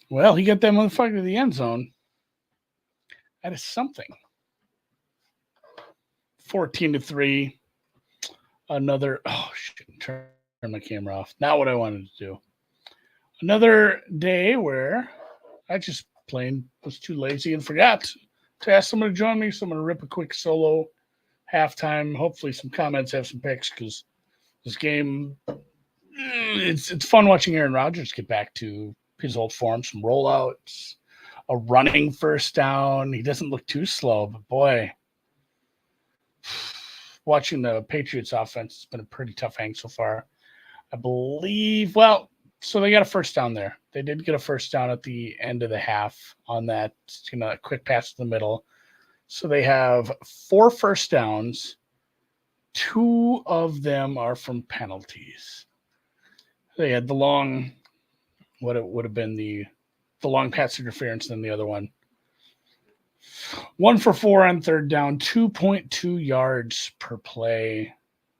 Well, he got that motherfucker to the end zone. That is something. 14-3. Another. Oh shit! Turn my camera off. Not what I wanted to do. Another day where I just plain was too lazy and forgot to ask someone to join me. So I'm gonna rip a quick solo halftime. Hopefully, some comments have some picks because this game, it's fun watching Aaron Rodgers get back to his old form, some rollouts, a running first down. He doesn't look too slow, but boy, watching the Patriots offense has been a pretty tough hang so far. I believe, well, so they got a first down there. They did get a first down at the end of the half on that, a quick pass to the middle. So they have 4 first downs. 2 of them are from penalties. They had the long, what it would have been the long pass interference, than the other one. 1 for 4 on third down, 2.2 yards per play.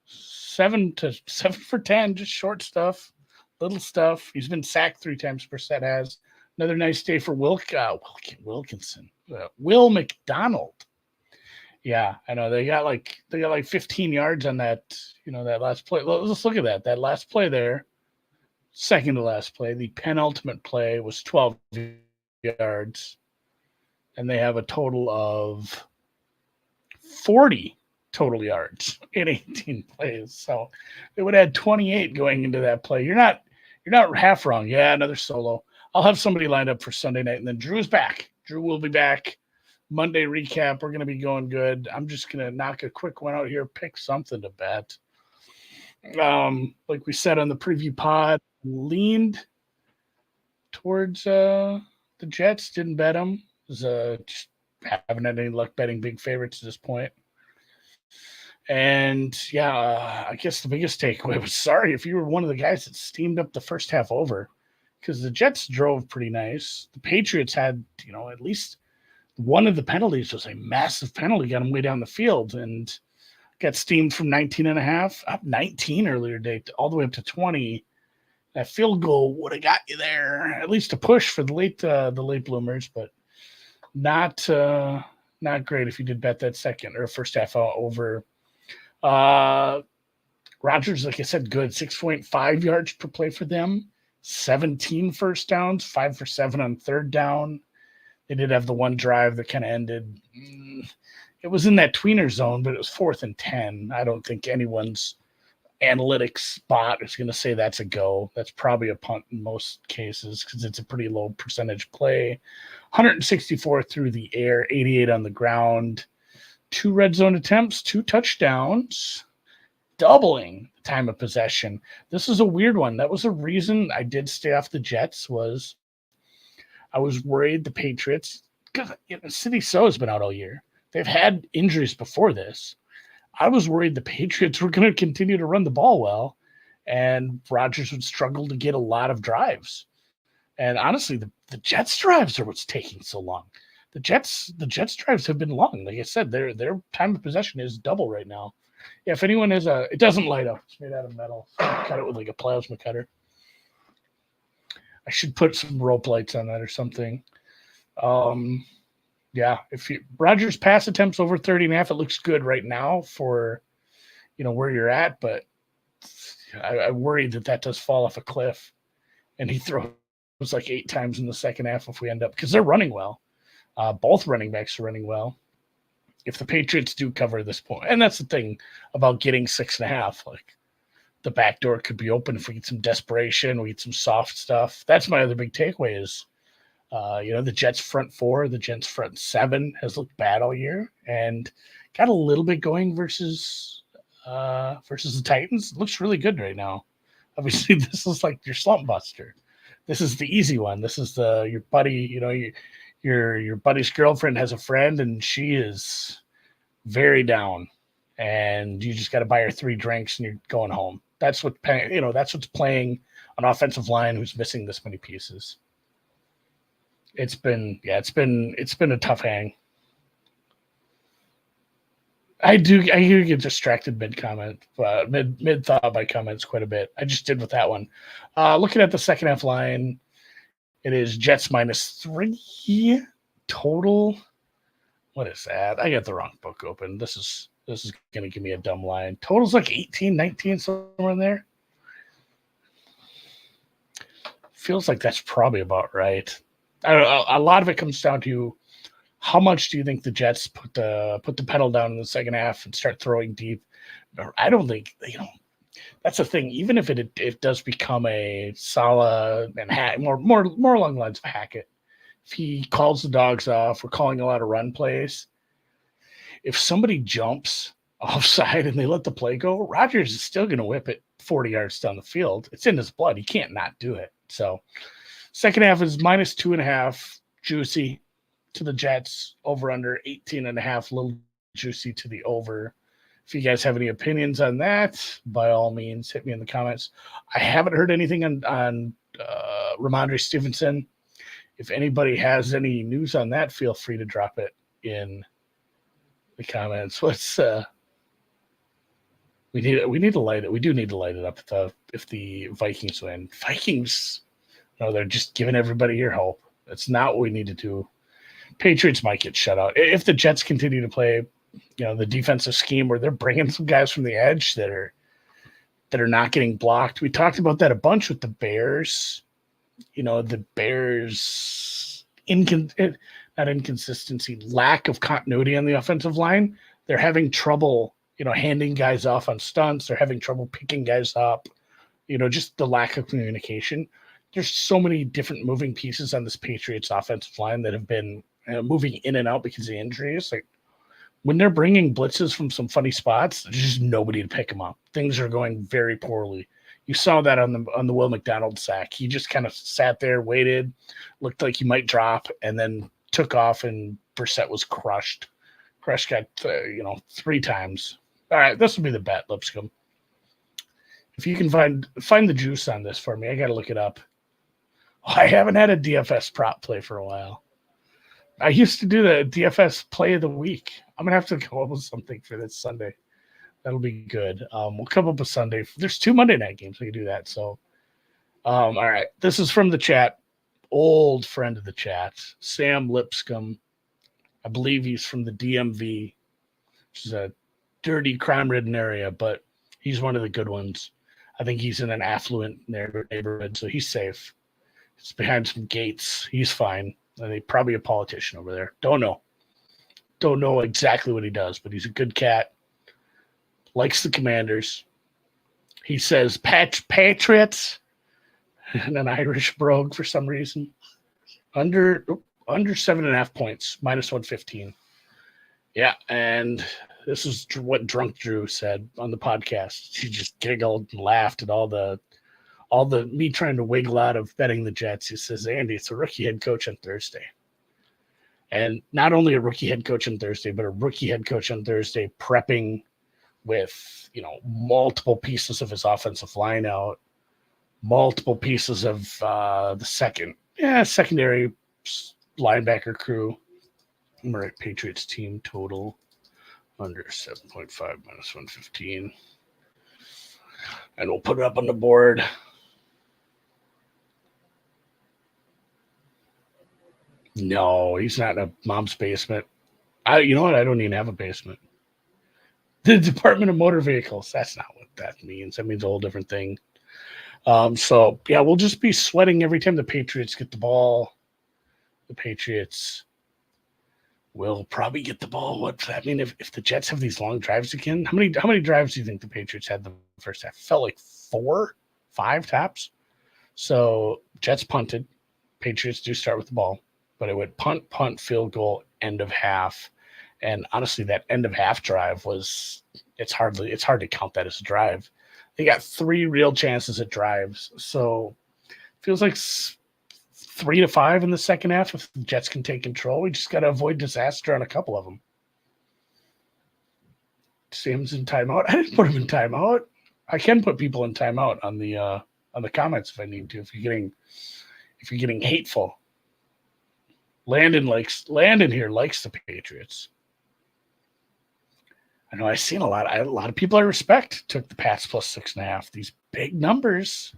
7 for 10, just short stuff, little stuff. He's been sacked 3 times. Brissett has. Another nice day for Wilkinson. Will McDonald. Yeah, I know they got like 15 yards on that, that last play. Let's look at that. That last play there, second to last play. The penultimate play was 12 yards, and they have a total of 40 total yards in 18 plays. So they would add 28 going into that play. You're not half wrong. Yeah, another solo. I'll have somebody lined up for Sunday night, and then Drew's back. Drew will be back. Monday recap. We're going to be going good. I'm just going to knock a quick one out here, pick something to bet. Like we said on the preview pod, leaned towards the Jets. Didn't bet them. Was just haven't had any luck betting big favorites at this point. And yeah, I guess the biggest takeaway was sorry if you were one of the guys that steamed up the first half over, because the Jets drove pretty nice. The Patriots had, at least one of the penalties was a massive penalty, got them way down the field, and got steamed from 19.5 up 19 earlier today, all the way up to 20. That field goal would have got you there, at least a push for the late bloomers, but not great if you did bet that second or first half over. Rodgers, like I said, good. 6.5 yards per play for them. 17 first downs, 5 for 7 on third down. They did have the one drive that kind of ended. It was in that tweener zone, but it was 4th and 10. I don't think anyone's analytics spot is going to say that's a go. That's probably a punt in most cases because it's a pretty low percentage play. 164 through the air, 88 on the ground. 2 red zone attempts, 2 touchdowns, doubling the time of possession. This is a weird one. That was a reason I did stay off the Jets. Was I was worried the Patriots, because City So has been out all year. They've had injuries before this. I was worried the Patriots were going to continue to run the ball well, and Rodgers would struggle to get a lot of drives. And honestly, the Jets drives are what's taking so long. The Jets drives have been long. Like I said, their time of possession is double right now. Yeah, if anyone has it doesn't light up. It's made out of metal. So I cut it with like a plasma cutter. I should put some rope lights on that or something. Yeah, if Rodgers pass attempts over 30.5, it looks good right now for, where you're at. But I worry that does fall off a cliff, and he throws like 8 times in the second half if we end up, because they're running well. Both running backs are running well. If the Patriots do cover this point, and that's the thing about getting 6.5, like the back door could be open if we get some desperation, we get some soft stuff. That's my other big takeaway is, the Jets front 4, the Jets front 7 has looked bad all year and got a little bit going versus the Titans. It looks really good right now. Obviously, this is like your slump buster. This is the easy one. This is your buddy, your buddy's girlfriend has a friend and she is very down, and you just got to buy her 3 drinks and you're going home. That's what's playing an offensive line who's missing this many pieces. It's been a tough hang. I hear you get distracted mid thought by comments quite a bit. I just did with that one. Looking at the second half line, It is Jets -3 total. What is that? I got the wrong book open. This is going to give me a dumb line. Total's like 18, 19, somewhere in there. Feels like that's probably about right. A lot of it comes down to how much do you think the Jets put the pedal down in the second half and start throwing deep? I don't think, that's the thing. Even if it does become a Salah and more along the lines of Hackett, if he calls the dogs off, we're calling a lot of run plays. If somebody jumps offside and they let the play go, Rodgers is still going to whip it 40 yards down the field. It's in his blood. He can't not do it. So second half is -2.5, juicy to the Jets, over under 18.5, little juicy to the over. If you guys have any opinions on that, by all means, hit me in the comments. I haven't heard anything on Ramondre Stevenson. If anybody has any news on that, feel free to drop it in the comments. We need to light it. We do need to light it up if the Vikings win. Vikings, they're just giving everybody your hope. That's not what we need to do. Patriots might get shut out if the Jets continue to play, the defensive scheme where they're bringing some guys from the edge that are not getting blocked. We talked about that a bunch with the Bears. The Bears not inconsistency, lack of continuity on the offensive line. They're having trouble, handing guys off on stunts. They're having trouble picking guys up. Just the lack of communication. There's so many different moving pieces on this Patriots offensive line that have been moving in and out because of injuries. Like when they're bringing blitzes from some funny spots, there's just nobody to pick them up. Things are going very poorly. You saw that on the Will McDonald sack. He just kind of sat there, waited, looked like he might drop, and then took off, and Brissett was crushed. Crush got 3 times. All right, this will be the bet, Lipscomb. If you can find the juice on this for me, I got to look it up. I haven't had a DFS prop play for a while. I used to do the DFS play of the week. I'm gonna have to come up with something for this Sunday. That'll be good. We'll come up with Sunday. There's 2 Monday night games. We can do that. So, all right. This is from the chat. Old friend of the chat, Sam Lipscomb. I believe he's from the DMV, which is a dirty, crime-ridden area, but he's one of the good ones. I think he's in an affluent neighborhood, so he's safe. He's behind some gates. He's fine. And he's probably a politician over there. Don't know exactly what he does, but he's a good cat. Likes the Commanders. He says Patriots and an Irish brogue for some reason. Under 7.5 points, -115. Yeah, and this is what Drunk Drew said on the podcast. He just giggled and laughed at all the me trying to wiggle out of betting the Jets. He says, Andy, it's a rookie head coach on Thursday. And not only a rookie head coach on Thursday, but a rookie head coach on Thursday prepping with, multiple pieces of his offensive line out, multiple pieces of the secondary linebacker crew. I'm right, Patriots team total under 7.5 -115. And we'll put it up on the board. No, he's not in a mom's basement. You know what? I don't even have a basement. The Department of Motor Vehicles. That's not what that means. That means a whole different thing. So, yeah, we'll just be sweating every time the Patriots get the ball. The Patriots will probably get the ball. What does that mean? If the Jets have these long drives again, how many drives do you think the Patriots had the first half? Felt like 4, 5 tops. So Jets punted. Patriots do start with the ball, but it would punt, field goal, end of half. And honestly, that end of half drive it's hard to count that as a drive. They got 3 real chances at drives. So it feels like 3 to 5 in the second half. If the Jets can take control, we just got to avoid disaster on a couple of them. Sam's in timeout. I didn't put him in timeout. I can put people in timeout on the comments if I need to. If you're getting hateful, Landon here likes the Patriots. I know I've seen a lot of people I respect took the Pats plus 6.5. These big numbers.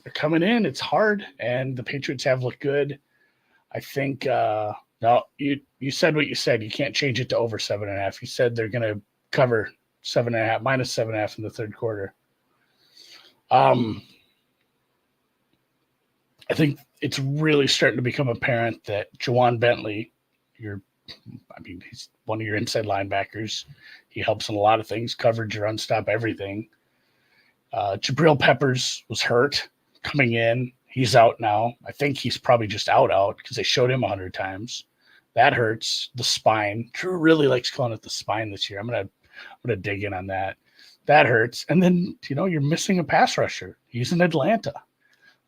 they're coming in. It's hard, and the Patriots have looked good. I think no, you said what you said. You can't change it to over 7.5. You said they're going to cover 7.5 minus 7.5 in the third quarter. I think it's really starting to become apparent that Jawan Bentley, he's one of your inside linebackers. He helps in a lot of things, coverage, run stop, everything. Jabril Peppers was hurt coming in. He's out now. I think he's probably just out because they showed him 100 times. That hurts the spine. Drew really likes calling it the spine this year. I'm gonna dig in on that. That hurts. And then you're missing a pass rusher. He's in Atlanta.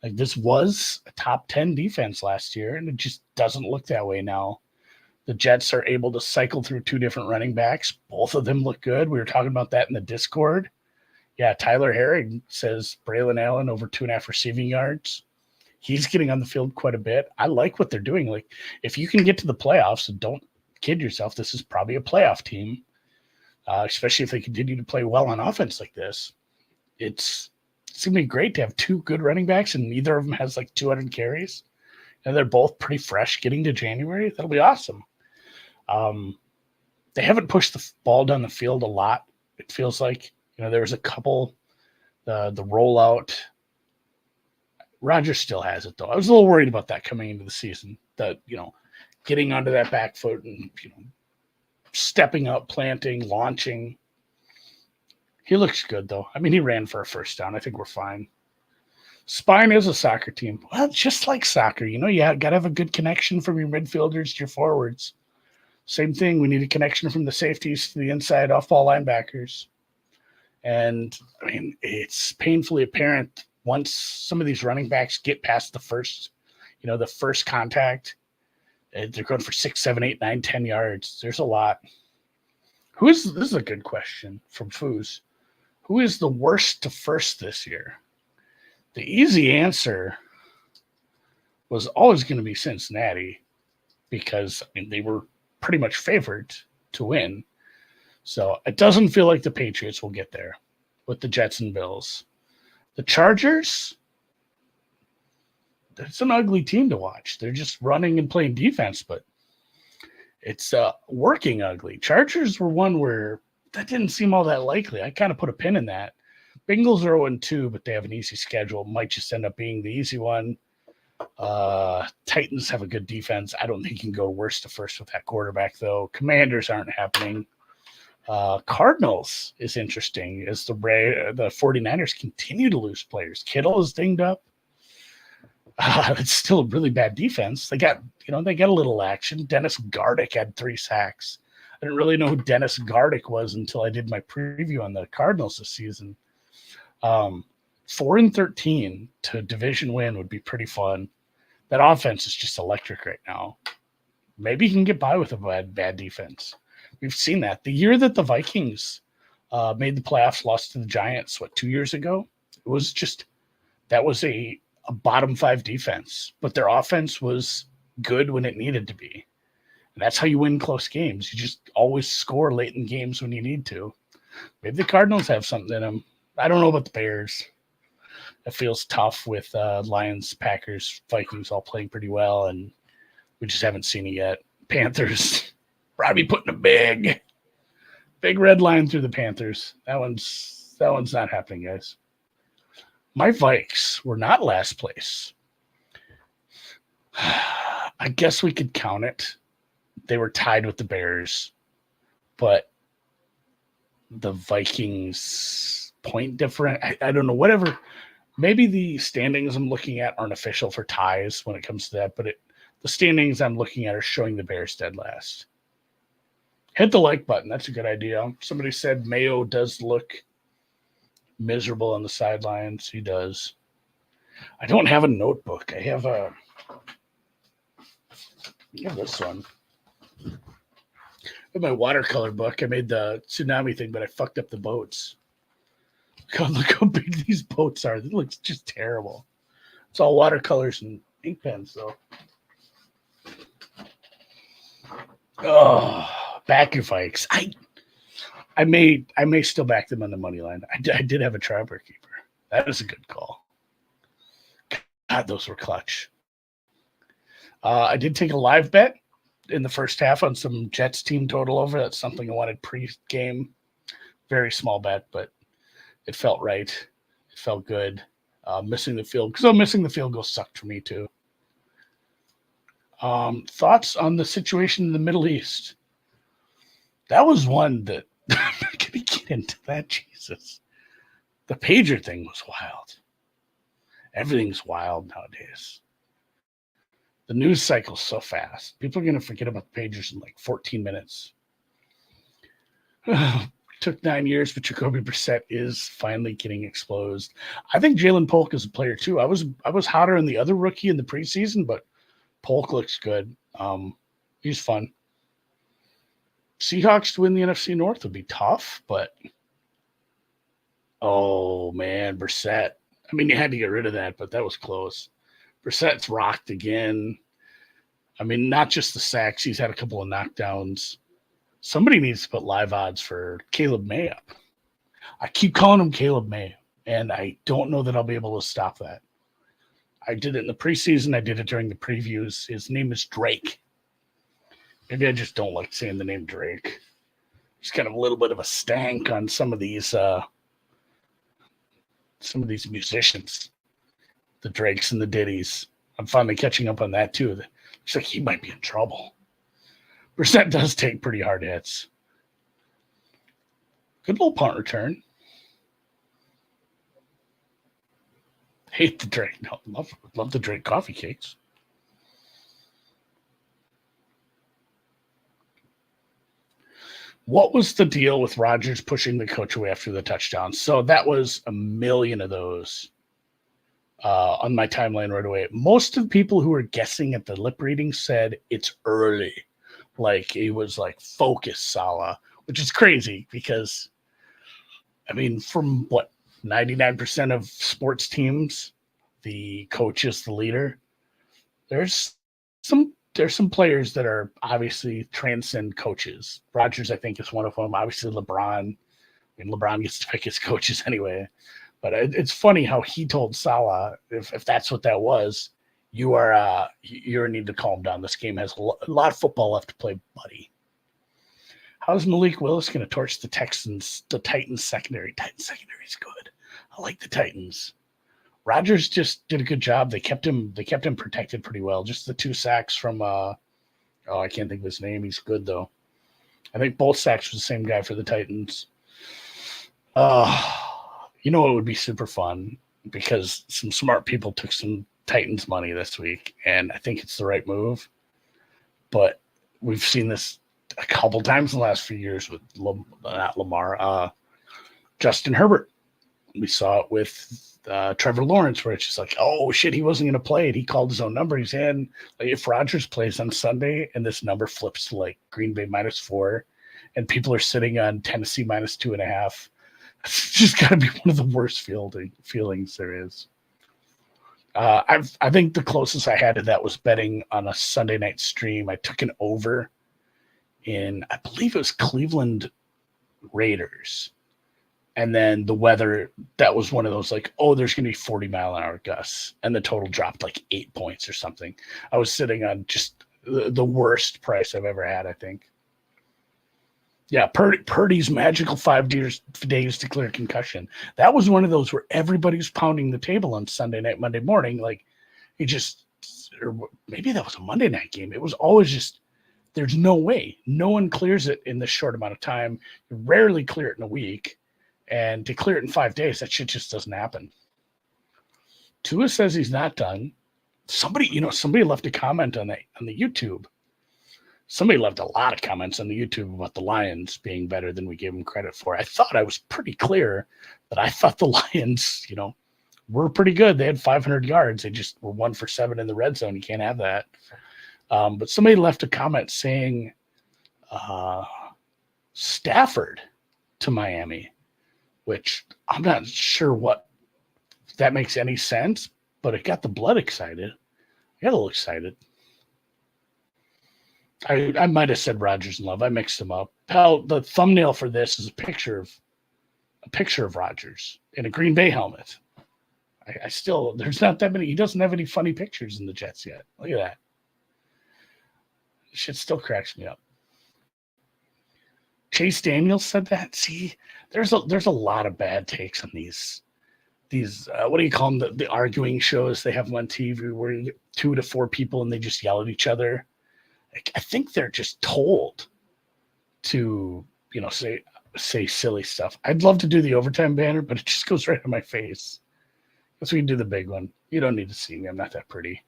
Like, this was a top 10 defense last year, and it just doesn't look that way now. The Jets are able to cycle through two different running backs. Both of them look good. We were talking about that in the Discord. Yeah, Tyler Herring says Braylon Allen over 2.5 receiving yards. He's getting on the field quite a bit. I like what they're doing. Like, if you can get to the playoffs, and don't kid yourself, this is probably a playoff team, especially if they continue to play well on offense like this. It's going to be great to have two good running backs, and neither of them has like 200 carries. And they're both pretty fresh getting to January. That'll be awesome. They haven't pushed the ball down the field a lot, it feels like. There was a couple, the rollout. Rodgers still has it, though. I was a little worried about that coming into the season, that, getting onto that back foot and, stepping up, planting, launching. He looks good, though. I mean, he ran for a first down. I think we're fine. Spine is a soccer team. Well, just like soccer, you got to have a good connection from your midfielders to your forwards. Same thing. We need a connection from the safeties to the inside off-ball linebackers. And, I mean, it's painfully apparent once some of these running backs get past the first contact, they're going for 6, 7, 8, 9, 10 yards. There's a lot. This is a good question from Foos. Who is the worst to first this year? The easy answer was always going to be Cincinnati, because they were pretty much favored to win. So it doesn't feel like the Patriots will get there with the Jets and Bills. The Chargers, it's an ugly team to watch. They're just running and playing defense, but it's working ugly. Chargers were one where that didn't seem all that likely. I kind of put a pin in that. Bengals are 0-2, but they have an easy schedule. Might just end up being the easy one. Titans have a good defense. I don't think you can go worse to first with that quarterback, though. Commanders aren't happening. Cardinals is interesting as the 49ers continue to lose players. Kittle is dinged up. It's still a really bad defense. They got a little action. Dennis Gardick had 3 sacks. I didn't really know who Dennis Gardick was until I did my preview on the Cardinals this season. 4-13 to division win would be pretty fun. That offense is just electric right now. Maybe he can get by with a bad defense. We've seen that. The year that the Vikings made the playoffs, lost to the Giants, 2 years ago? That was a bottom 5 defense, but their offense was good when it needed to be. And that's how you win close games. You just always score late in games when you need to. Maybe the Cardinals have something in them. I don't know about the Bears. It feels tough with Lions, Packers, Vikings all playing pretty well, and we just haven't seen it yet. Panthers, probably putting a big red line through the Panthers. That one's not happening, guys. My Vikes were not last place. I guess we could count it. They were tied with the Bears, but the Vikings point different. I don't know, whatever. Maybe the standings I'm looking at aren't official for ties when it comes to that, but the standings I'm looking at are showing the Bears dead last. Hit the like button. That's a good idea. Somebody said Mayo does look miserable on the sidelines. He does. I don't have a notebook. I have this one. I have my watercolor book. I made the tsunami thing, but I fucked up the boats. God, look how big these boats are. It looks just terrible. It's all watercolors and ink pens, though. Oh, back your Vikes. I may still back them on the money line. I did have a Trapper Keeper. That is a good call. God, those were clutch. I did take a live bet in the first half on some Jets team total over. That's something I wanted pre-game. Very small bet, but it felt right. It felt good. Missing the field goal sucked for me too. Thoughts on the situation in the Middle East? That was one that I'm not going to get into that. Jesus, the pager thing was wild. Everything's wild nowadays. The news cycle's so fast. People are going to forget about the pagers in like 14 minutes. Took 9 years, but Jacoby Brissett is finally getting exposed. I think Jalen Polk is a player too. I was hotter than the other rookie in the preseason, but Polk looks good. He's fun. Seahawks to win the NFC North would be tough, but oh man, Brissett. I mean, you had to get rid of that, but that was close. Brissett's rocked again. I mean, not just the sacks. He's had a couple of knockdowns. Somebody needs to put live odds for Caleb May up. I keep calling him Caleb May, and I don't know that I'll be able to stop that. I did it in the preseason. I did it during the previews. His name is Drake. Maybe I just don't like saying the name Drake. There's kind of a little bit of a stank on some of these musicians, the Drakes and the Diddies. I'm finally catching up on that too. Looks like he might be in trouble. Brissett does take pretty hard hits. Good little punt return. Hate the Drake. No, love the Drake coffee cakes. What was the deal with Rodgers pushing the coach away after the touchdown? So that was a million of those on my timeline right away. Most of the people who were guessing at the lip reading said it's early. Like it was like focus Salah, which is crazy because, I mean, from 99% of sports teams, the coach is the leader. There's some players that are obviously transcend coaches. Rodgers, I think, is one of them. Obviously, LeBron. I mean, LeBron gets to pick his coaches anyway. But it's funny how he told Salah, if that's what that was, you need to calm down. This game has a lot of football left to play, buddy. How's Malik Willis going to torch the Titans secondary? Titans secondary is good. I like the Titans. Rodgers just did a good job. They kept him protected pretty well. Just the 2 sacks from I can't think of his name. He's good though. I think both sacks were the same guy for the Titans. You know, it would be super fun because some smart people took some Titans money this week, and I think it's the right move. But we've seen this a couple times in the last few years with Justin Herbert. We saw it with Trevor Lawrence, where it's just like, oh shit, he wasn't going to play it. He called his own number. He's in. Like, if Rodgers plays on Sunday and this number flips to like Green Bay -4, and people are sitting on Tennessee -2.5, it's just got to be one of the worst feelings there is. I think the closest I had to that was betting on a Sunday night stream. I took an over in, I believe it was Cleveland Raiders. And then the weather, that was one of those like, oh, there's going to be 40-mile-an-hour gusts. And the total dropped like 8 points or something. I was sitting on just the worst price I've ever had, I think. Yeah, Purdy's magical 5 days to clear concussion. That was one of those where everybody was pounding the table on Sunday night, Monday morning. Like, or maybe that was a Monday night game. It was always just, there's no way. No one clears it in this short amount of time. You rarely clear it in a week. And to clear it in 5 days, that shit just doesn't happen. Tua says he's not done. Somebody left a comment on the YouTube. Somebody left a lot of comments on the YouTube about the Lions being better than we gave them credit for. I thought I was pretty clear that I thought the Lions, were pretty good. They had 500 yards. They just were 1 for 7 in the red zone. You can't have that. But somebody left a comment saying Stafford to Miami, which I'm not sure what that makes any sense, but it got the blood excited. I got a little excited. I might have said Rodgers and Love. I mixed them up. Pal, the thumbnail for this is a picture of Rodgers in a Green Bay helmet. I still, there's not that many. He doesn't have any funny pictures in the Jets yet. Look at that. Shit still cracks me up. Chase Daniels said that. See, there's a lot of bad takes on these what do you call them, the arguing shows they have on TV where you get 2 to 4 people and they just yell at each other. I think they're just told to say silly stuff. I'd love to do the overtime banner, but it just goes right on my face. Guess we can do the big one. You don't need to see me. I'm not that pretty.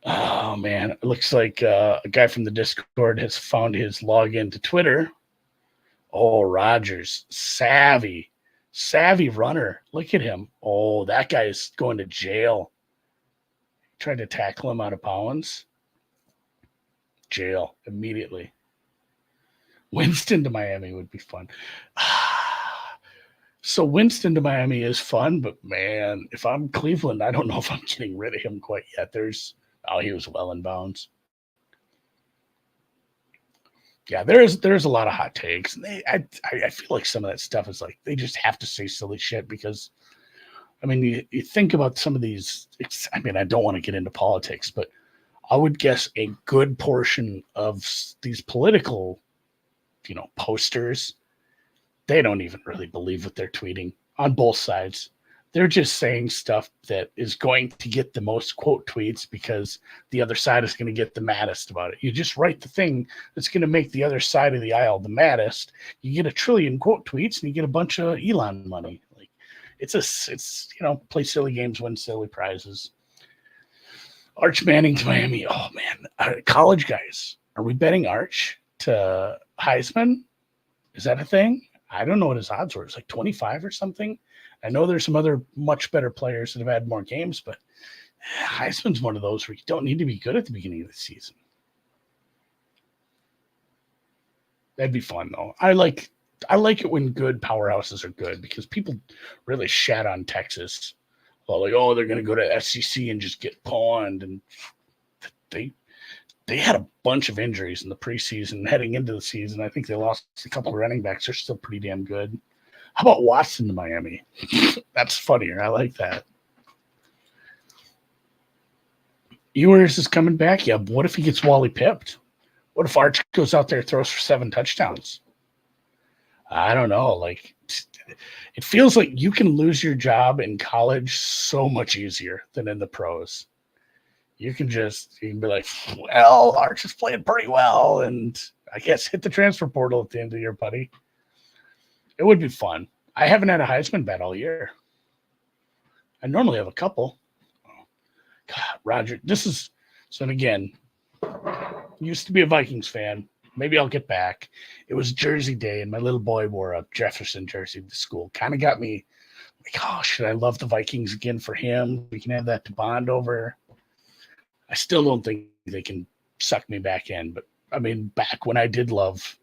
Oh man, it looks like a guy from the Discord has found his login to Twitter. Oh, Rogers, savvy runner. Look at him. Oh, that guy is going to jail. Tried to tackle him out of bounds. Jail immediately. Winston to Miami would be fun. So Winston to Miami is fun, but man, if I'm Cleveland, I don't know if I'm getting rid of him quite yet. He was well in bounds. Yeah, there's a lot of hot takes. And I feel like some of that stuff is like they just have to say silly shit because, I mean, you think about some of these. I don't want to get into politics, but I would guess a good portion of these political, posters, they don't even really believe what they're tweeting on both sides. They're just saying stuff that is going to get the most quote tweets because the other side is going to get the maddest about it. You just write the thing that's going to make the other side of the aisle the maddest. You get 1 trillion quote tweets and you get a bunch of Elon money. Like it's play silly games, win silly prizes. Arch Manning to Miami. Oh man, college guys, are we betting Arch to Heisman? Is that a thing? I don't know what his odds were. It's like 25 or something. I know there's some other much better players that have had more games, but Heisman's one of those where you don't need to be good at the beginning of the season. That'd be fun though. I like it when good powerhouses are good because people really shat on Texas. Well, like, oh, they're going to go to SEC and just get pawned, and they had a bunch of injuries in the preseason heading into the season. I think they lost a couple of running backs. They're still pretty damn good. How about Watson to Miami? That's funnier. I like that. Ewers is coming back. Yeah, but what if he gets Wally pipped? What if Arch goes out there and throws for 7 touchdowns? I don't know. Like, it feels like you can lose your job in college so much easier than in the pros. You can be like, well, Arch is playing pretty well, and I guess hit the transfer portal at the end of the year, buddy. It would be fun. I haven't had a Heisman bet all year. I normally have a couple. God, Roger, and again, used to be a Vikings fan. Maybe I'll get back. It was Jersey Day, and my little boy wore a Jefferson jersey to school. Kind of got me like, oh, should I love the Vikings again for him? We can have that to bond over. I still don't think they can suck me back in. But, I mean, back when I did love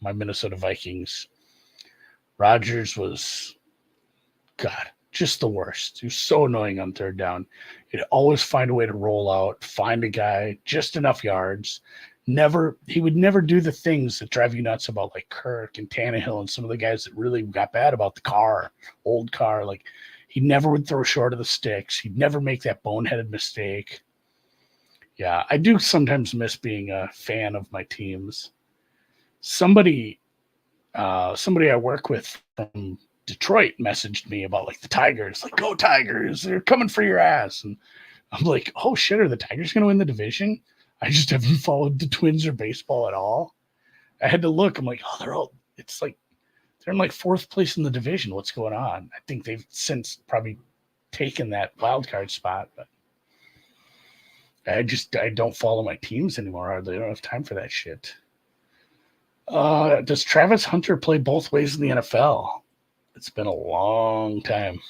my Minnesota Vikings, Rodgers was, God, just the worst. He was so annoying on third down. He'd always find a way to roll out, find a guy, just enough yards. He would never do the things that drive you nuts about like Kirk and Tannehill and some of the guys that really got bad about the old car. Like he never would throw short of the sticks. He'd never make that boneheaded mistake. Yeah, I do sometimes miss being a fan of my teams. Somebody I work with from Detroit messaged me about like the Tigers, like, go Tigers, they're coming for your ass. And I'm like, oh shit, are the Tigers going to win the division? I just haven't followed the Twins or baseball at all. I had to look. I'm like, oh, they're in like 4th place in the division. What's going on? I think they've since probably taken that wild card spot, but I don't follow my teams anymore. They don't have time for that shit. Does Travis Hunter play both ways in the NFL? It's been a long time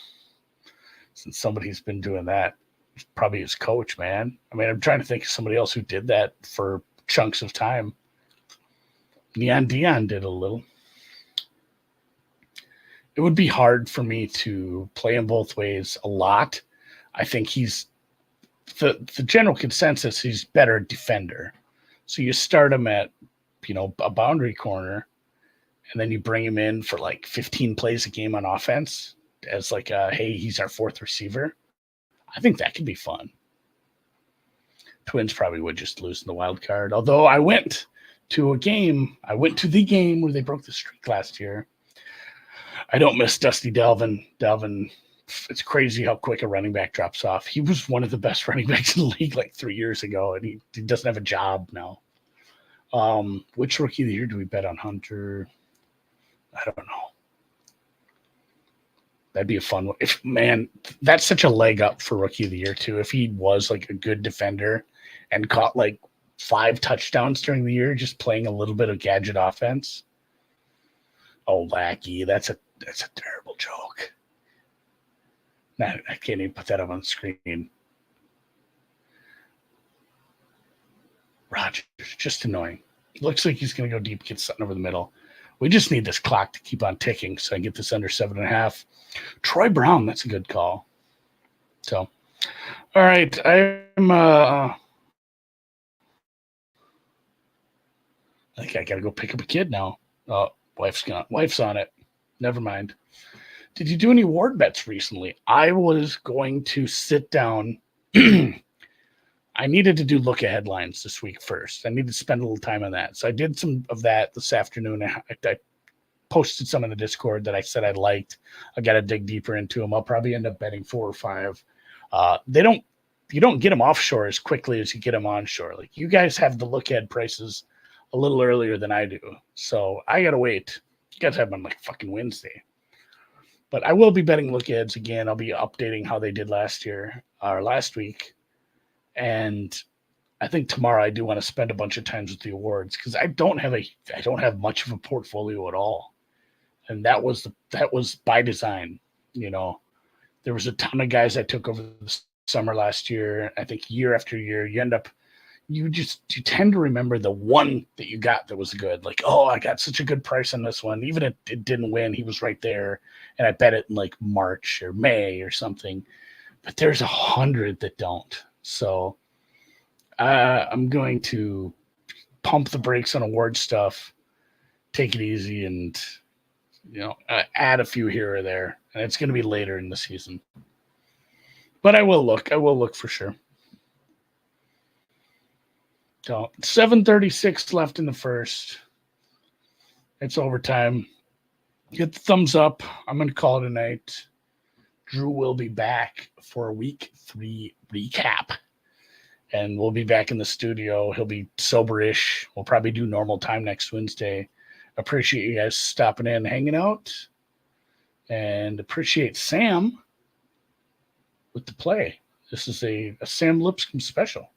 since somebody's been doing that. It's probably his coach, man. I mean, I'm trying to think of somebody else who did that for chunks of time. Neon Dion did a little. It would be hard for me to play him both ways a lot. I think he's the general consensus. He's better defender. So you start him at, a boundary corner, and then you bring him in for like 15 plays a game on offense. as like hey, he's our fourth receiver. I think that could be fun. Twins probably would just lose in the wild card. Although I went to the game where they broke the streak last year. I don't miss Dusty Delvin. It's crazy how quick a running back drops off. He was one of the best running backs in the league like 3 years ago, and he doesn't have a job now. Which rookie of the year do we bet on Hunter? I don't know. That'd be a fun one. That's such a leg up for rookie of the year too. If he was like a good defender and caught like 5 touchdowns during the year, just playing a little bit of gadget offense. Oh, Lackey, that's a terrible joke. Nah, I can't even put that up on the screen. Rogers, just annoying. Looks like he's going to go deep, get something over the middle. We just need this clock to keep on ticking so I can get this under 7.5. Troy Brown, that's a good call. So, all right, I'm I think I got to go pick up a kid now. Wife's on it. Never mind. Did you do any ward bets recently? I was going to sit down. I needed to do look ahead lines this week first. I needed to spend a little time on that. So I did some of that this afternoon. I posted some in the Discord that I said I liked. I got to dig deeper into them. I'll probably end up betting 4 or 5. You don't get them offshore as quickly as you get them onshore. Like you guys have the look ahead prices a little earlier than I do. So I got to wait. You guys have them on like fucking Wednesday. But I will be betting look aheads again. I'll be updating how they did last week. And I think tomorrow I do want to spend a bunch of times with the awards because I don't have much of a portfolio at all. And that was by design. You know, there was a ton of guys I took over the summer last year. I think year after year, you tend to remember the one that you got that was good. Like, oh, I got such a good price on this one. Even if it didn't win, he was right there. And I bet it in like March or May or something. But there's 100 that don't. So I'm going to pump the brakes on award stuff, take it easy, and add a few here or there. And it's going to be later in the season. But I will look. I will look for sure. So 7:36 left in the first. It's overtime. Get the thumbs up. I'm going to call it a night. Drew will be back for a week 3 recap. And we'll be back in the studio. He'll be sober-ish. We'll probably do normal time next Wednesday. Appreciate you guys stopping in, hanging out. And appreciate Sam with the play. This is a Sam Lipscomb special.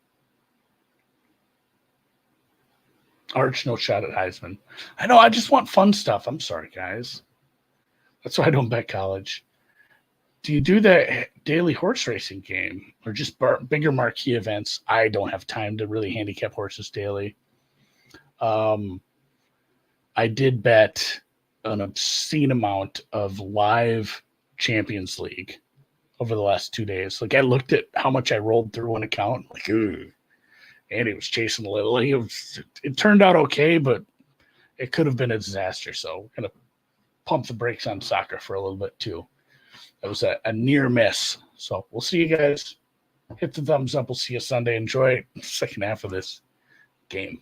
Arch, no shot at Heisman. I know, I just want fun stuff. I'm sorry, guys. That's why I don't bet college. Do you do the daily horse racing game or just bigger marquee events? I don't have time to really handicap horses daily. I did bet an obscene amount of live Champions League over the last 2 days. Like I looked at how much I rolled through one account. Like, ooh. And he was chasing a little. It turned out okay, but it could have been a disaster. So we're going to pump the brakes on soccer for a little bit too. That was a near miss. So we'll see you guys. Hit the thumbs up. We'll see you Sunday. Enjoy the second half of this game.